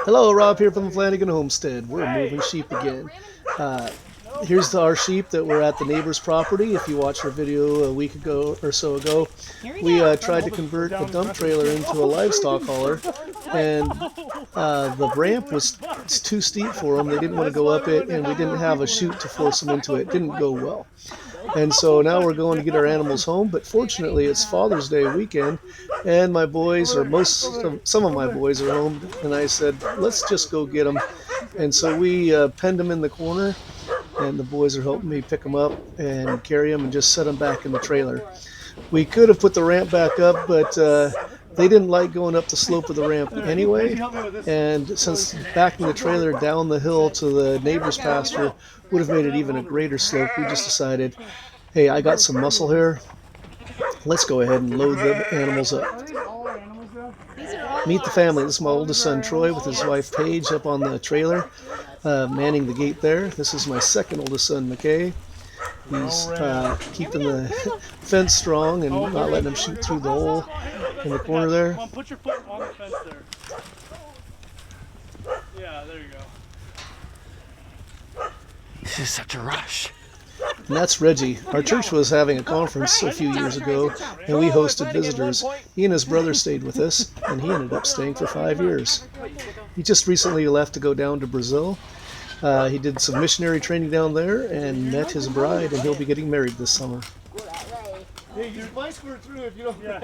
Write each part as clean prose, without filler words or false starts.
Hello, Rob here from the Flanagan Homestead. We're moving sheep again. Here's our sheep that were at the neighbor's property. If you watched our video a week ago or so ago, we tried to convert a dump trailer into a livestock hauler, and the ramp was too steep for them. They didn't want to go up it, and we didn't have a chute to force them into it. It didn't go well. And so now we're going to get our animals home, but fortunately it's Father's Day weekend, and my boys, or some of my boys are home, and I said, let's just go get them. And so we penned them in the corner, and the boys are helping me pick them up and carry them and just set them back in the trailer. We could have put the ramp back up, but they didn't like going up the slope of the ramp anyway, and since backing the trailer down the hill to the neighbor's pasture would have made it even a greater slope, we just decided, hey, I got some muscle here, let's go ahead and load the animals up. Meet the family. This is my oldest son Troy with his wife Paige up on the trailer, manning the gate there. This is my second oldest son McKay. He's keeping the fence strong and not letting them shoot through the hole in the corner there. Put your foot on the fence there. Yeah, there you go. This is such a rush. And that's Reggie. Our church was having a conference a few years ago, and we hosted visitors. He and his brother stayed with us, and he ended up staying for 5 years. He just recently left to go down to Brazil. He did some missionary training down there and met his bride, and he'll be getting married this summer. Hey, you might squirt through if you don't. Yeah.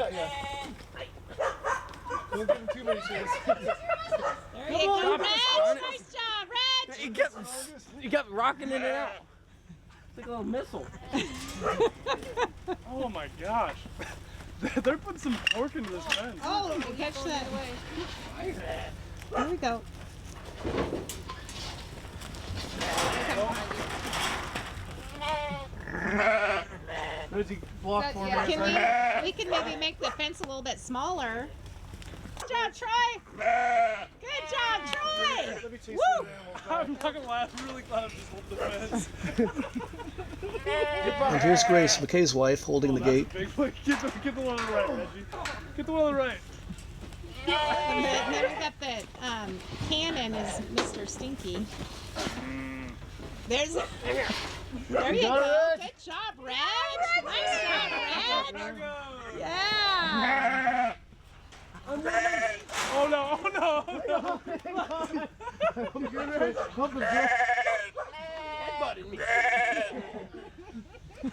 Don't give him too many chances. There you go, Reg. Nice job, Reg. You kept rocking in and out. It's like a little missile. Oh my gosh. They're putting some torque into this fence. Oh, catch that. There we go. Reggie, block for me. We can maybe make the fence a little bit smaller. Good job, Troy. Good job, Troy. Let me chase Woo! I'm not gonna lie, I'm really glad I'm just holding the fence. And here's Grace, McKay's wife, holding the gate. Big boy. Get the one on the right, Reggie. Get the one on the right. And then we got the cannon is Mr. Stinky. There you go. Good job, Reg. Nice job, Reg. Yeah. Oh no, oh no, oh no.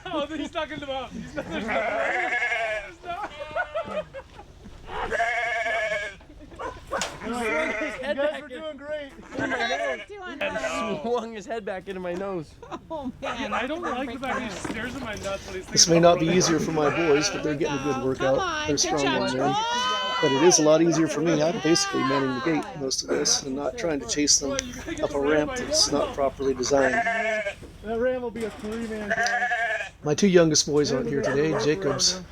Oh, he's knocking them out. He's not. You guys are doing great. Swung his head back into my nose. Oh man. I don't like the fact he stares at my nuts when he's This may not be easier for my boys, but they're getting a good workout. They're strong young men. But it is a lot easier for me. I'm basically manning the gate most of this and not trying to chase them up a ramp that's not properly designed. That ram will be a 3-man job. My two youngest boys aren't here today. Jacob's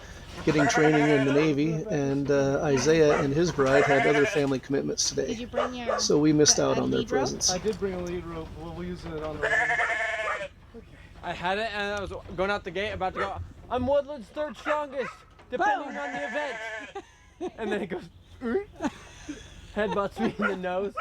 getting training in the Navy, and Isaiah and his bride had other family commitments Did today. you bring your So we missed out on their lead rope? presence. I did bring a lead rope. We'll use it on the ram. I had it and I was going out the gate about to go, I'm Woodland's third strongest, depending on the event. And then it goes, headbutts me in the nose.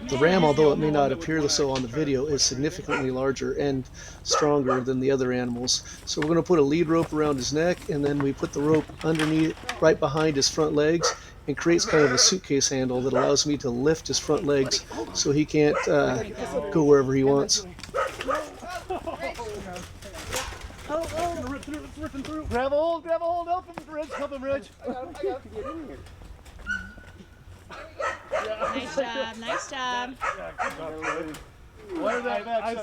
The ram, although it may not appear so on the video, is significantly larger and stronger than the other animals. So we're going to put a lead rope around his neck, and then we put the rope underneath, right behind his front legs, and creates kind of a suitcase handle that allows me to lift his front legs so he can't go wherever he wants. Grab a hold, help him, Reg. Nice job. I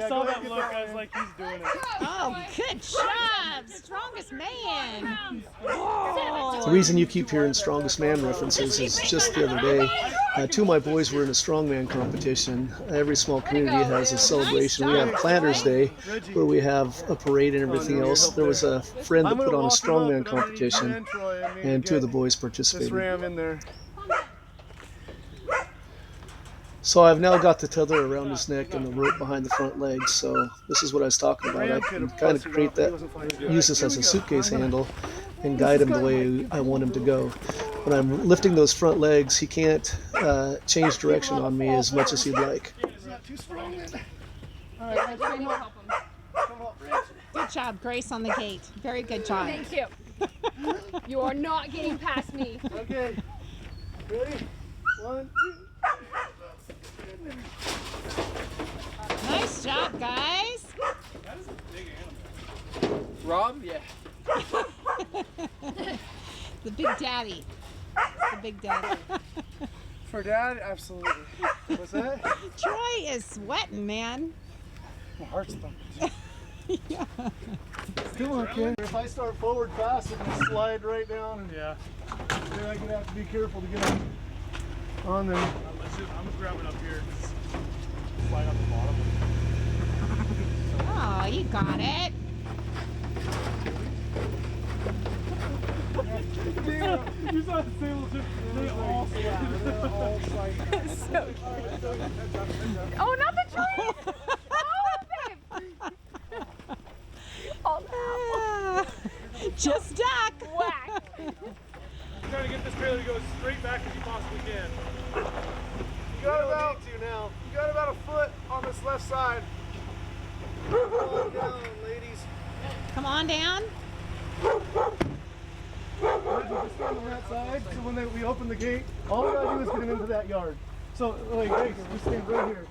saw that look. I was like, he's doing it. Oh, good job. Strongest man. Oh. The reason you keep hearing strongest man references is just the other day, two of my boys were in a strongman competition. Every small community has a celebration. We have Planters Day, where we have a parade and everything else. There was a friend that put on a strongman competition, and two of the boys This participated. ram in there. So I've now got the tether around his neck and the rope behind the front legs. So this is what I was talking about. I can kind of create that, use this as a suitcase handle and guide him the way I want him to go. when I'm lifting those front legs, he can't change direction on me as much as he'd like. It's not too strong then. All right, let's come up. Come up, Rich. Good job, Grace, on the gate. Very good job. Thank you. You are not getting past me. Okay. Ready? 1, 2. Nice job, guys. That is a big animal. Rob, yeah. The big daddy. The big daddy. For Dad, absolutely. What's that? Troy is sweating, man. My heart's thumping. Yeah. Come on, kid. If I start forward fast, it can slide right down, and Yeah. then I'm gonna have to be careful to get on there. I'm just grabbing up here. Just slide up the bottom. Oh, you got it. You saw the same little they all slide. Oh, not the tree! Oh, babe! Oh, Just duck. whack! Trying to get this trailer to go as straight back as you possibly can. You got about a foot on this left side. Come on down, ladies. Come on down. Just stand on that side, so when we open the gate, all we gotta do is get him into that yard. So, like, Reggie, just stand right here.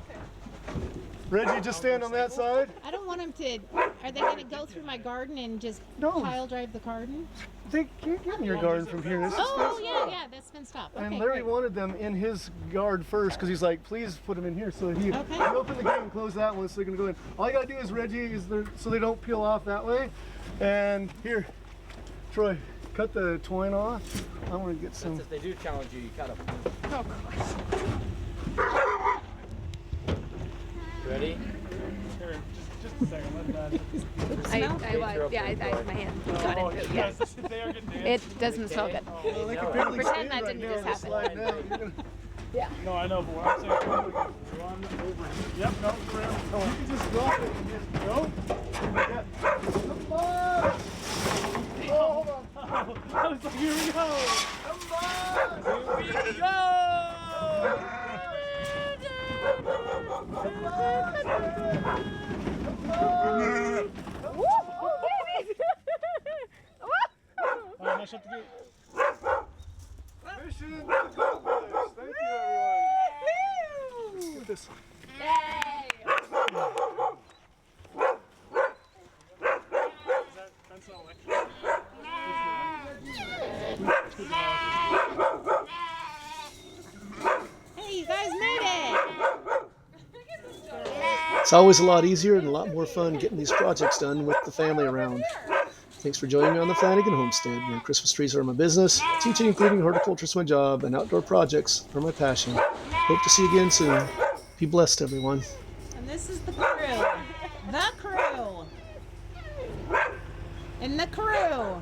Reggie, just stand on that side. I don't want him to. Are they going to go through my garden and just No. pile drive the garden? They can't get in your garden from here. This is Oh, fenced yeah, off. yeah, that's been stopped. And Okay, Larry great. wanted them in his yard first because he's like, please put them in here. So he opened the gate and closed that one so they're gonna go in. All you gotta do is Reggie is there so they don't peel off that way. And here, Troy, cut the twine off. I want to get some. If they do challenge you, you cut them. Oh, Ready? Here, just a second. Let that. I my hand got Oh, into it. yes, Yes. they are getting danced. It doesn't smell good. Well, they No, can barely Pretend stand that right didn't now. just They're happen. sliding out. You're gonna- No, I know, but what I'm saying is run over. Yep, no, around. You can just drop it and just go. Yeah. Come on! Oh, hold on. I was like, here we go. Come on! Here we go! All right, mash up the gate. Mission accomplished. Thank you, everyone. Get this. Is that fence not electric? Hey, you guys made it. It's always a lot easier and a lot more fun getting these projects done with the family around. Thanks for joining me on the Flanagan Homestead, where Christmas trees are my business, teaching and cleaning horticulture is my job, and outdoor projects are my passion. Hope to see you again soon. Be blessed, everyone. And this is the crew. The crew. And the crew.